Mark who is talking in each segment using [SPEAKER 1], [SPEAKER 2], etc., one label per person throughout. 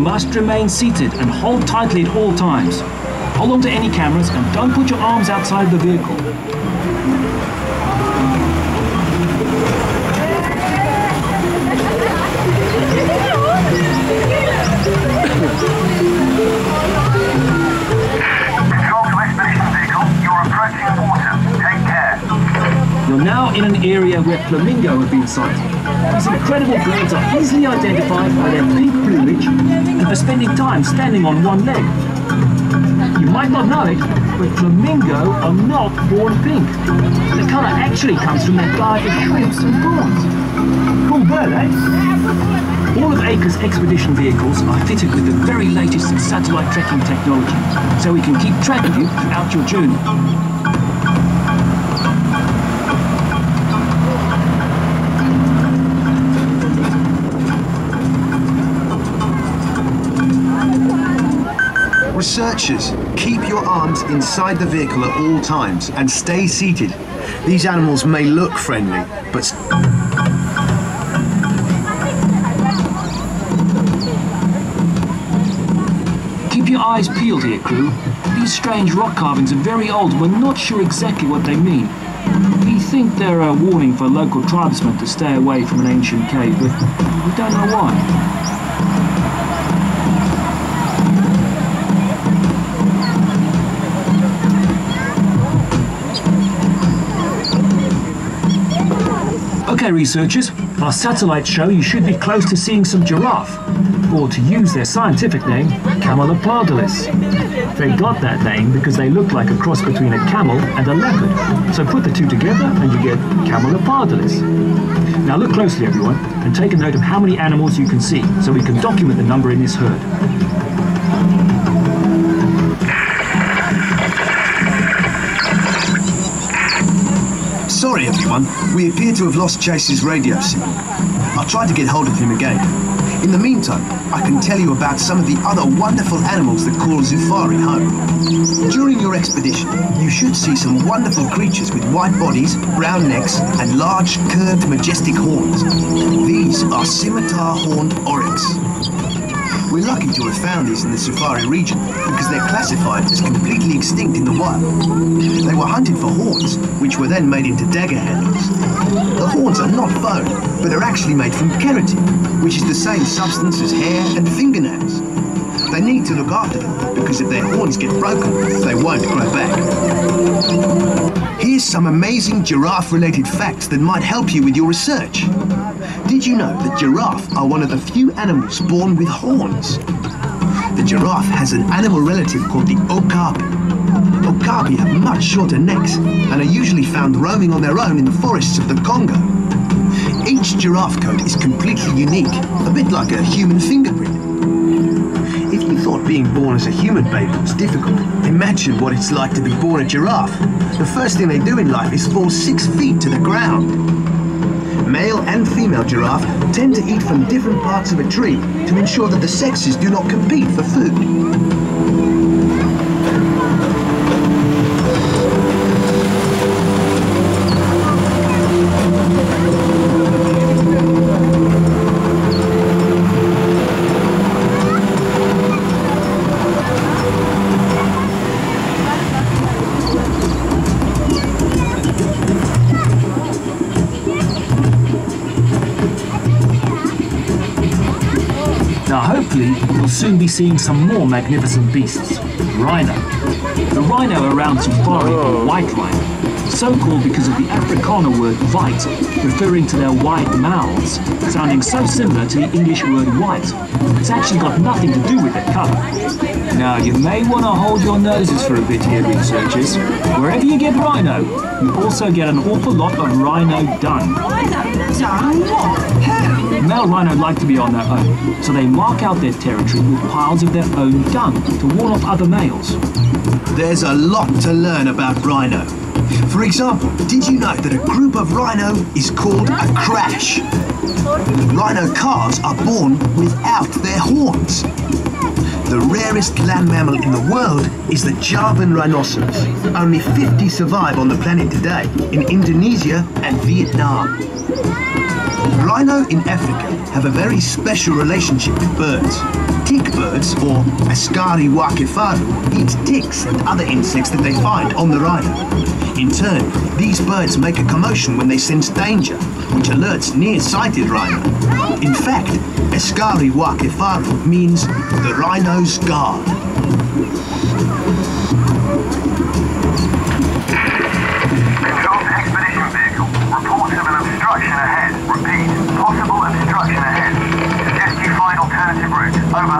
[SPEAKER 1] must remain seated and hold tightly at all times. Hold on to any cameras and don't put your arms outside the vehicle. You're now in an area where flamingo have been sighted. These incredible birds are easily identified by their pink plumage and for spending time standing on one leg. You might not know it, but flamingo are not born pink. The colour actually comes from their diet of shrimps and prawns. Cool bird, eh? All of Acre's expedition vehicles are fitted with the very latest in satellite tracking technology, so we can keep track of you throughout your journey.
[SPEAKER 2] Researchers, keep your arms inside the vehicle at all times and stay seated. These animals may look friendly, but...
[SPEAKER 1] Keep your eyes peeled here, crew. These strange rock carvings are very old and we're not sure exactly what they mean. We think they're a warning for local tribesmen to stay away from an ancient cave, but we don't know why. Okay, researchers, our satellites show you should be close to seeing some giraffe, or to use their scientific name, camelopardalis. They got that name because they look like a cross between a camel and a leopard. So put the two together and you get camelopardalis. Now look closely, everyone, and take a note of how many animals you can see, so we can document the number in this herd.
[SPEAKER 2] Sorry everyone, we appear to have lost Chase's radio signal. I'll try to get hold of him again. In the meantime, I can tell you about some of the other wonderful animals that call Zufari home. During your expedition, you should see some wonderful creatures with white bodies, brown necks, and large, curved, majestic horns. These are scimitar-horned oryx. We're lucky to have found these in the Zufari region because they're classified as completely extinct in the wild. They were hunted for horns, which were then made into dagger handles. The horns are not bone, but are actually made from keratin, which is the same substance as hair and fingernails. They need to look after them because if their horns get broken, they won't grow back. Here's some amazing giraffe-related facts that might help you with your research. Did you know that giraffes are one of the few animals born with horns? The giraffe has an animal relative called the okapi. Okapi have much shorter necks and are usually found roaming on their own in the forests of the Congo. Each giraffe coat is completely unique, a bit like a human fingerprint. If you thought being born as a human baby was difficult, imagine what it's like to be born a giraffe. The first thing they do in life is fall 6 feet to the ground. Male and female giraffe tend to eat from different parts of a tree to ensure that the sexes do not compete for food.
[SPEAKER 1] Now hopefully we'll soon be seeing some more magnificent beasts. Rhino. The rhino around Zufari are white rhino, so called because of the Afrikaner word weit, referring to their wide mouths, sounding so similar to the English word white. It's actually got nothing to do with their colour. Now you may want to hold your noses for a bit here, researchers. Wherever you get rhino, you also get an awful lot of rhino dung. Male rhino like to be on their own, so they mark out their territory with piles of their own dung to ward off other males.
[SPEAKER 2] There's a lot to learn about rhino. For example, did you know that a group of rhino is called a crash? Rhino calves are born without their horns. The rarest land mammal in the world is the Javan rhinoceros. Only 50 survive on the planet today, in Indonesia and Vietnam. Rhino in Africa have a very special relationship with birds. Tick birds, or Ascari wakefaru, eat ticks and other insects that they find on the rhino. In turn, these birds make a commotion when they sense danger, which alerts near-sighted rhino. In fact, Ascari wakefaru means the rhino's guard.
[SPEAKER 3] Control to expedition vehicle. Reports of an obstruction ahead. Repeat, possible obstruction ahead. Suggest you find alternative route. Over.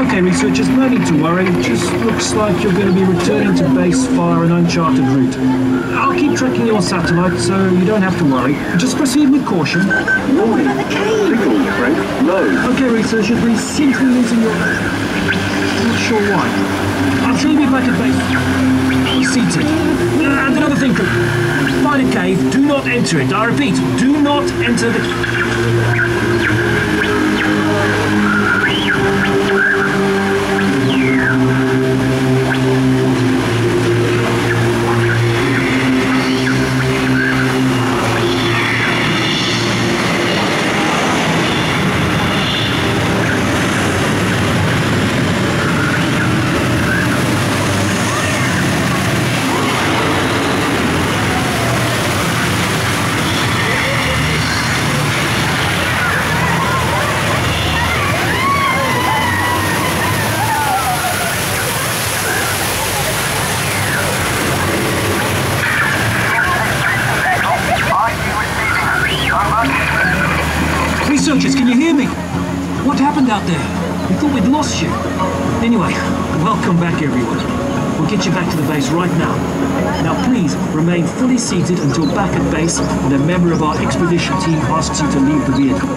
[SPEAKER 1] Okay, researchers, no need to worry. It just looks like you're going to be returning to base via an uncharted route. I'll keep tracking your satellite, so you don't have to worry. Just proceed with caution. Okay, researchers, we seem to be losing your... Not sure why. I'll try to be back at base. Seated. And another thing, find a cave, do not enter it. I repeat, do not enter the... Researchers, can you hear me? What happened out there? We thought we'd lost you. Anyway, welcome back everyone. We'll get you back to the base right now. Now please remain fully seated until back at base when a member of our expedition team asks you to leave the vehicle.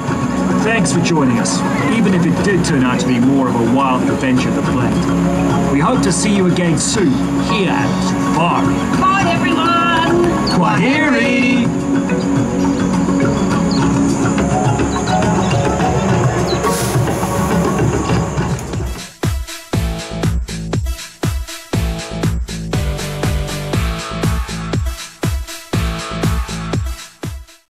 [SPEAKER 1] Thanks for joining us, even if it did turn out to be more of a wild adventure than planned. We hope to see you again soon, here at Zufari.
[SPEAKER 4] Bye everyone!
[SPEAKER 1] Kwaheri!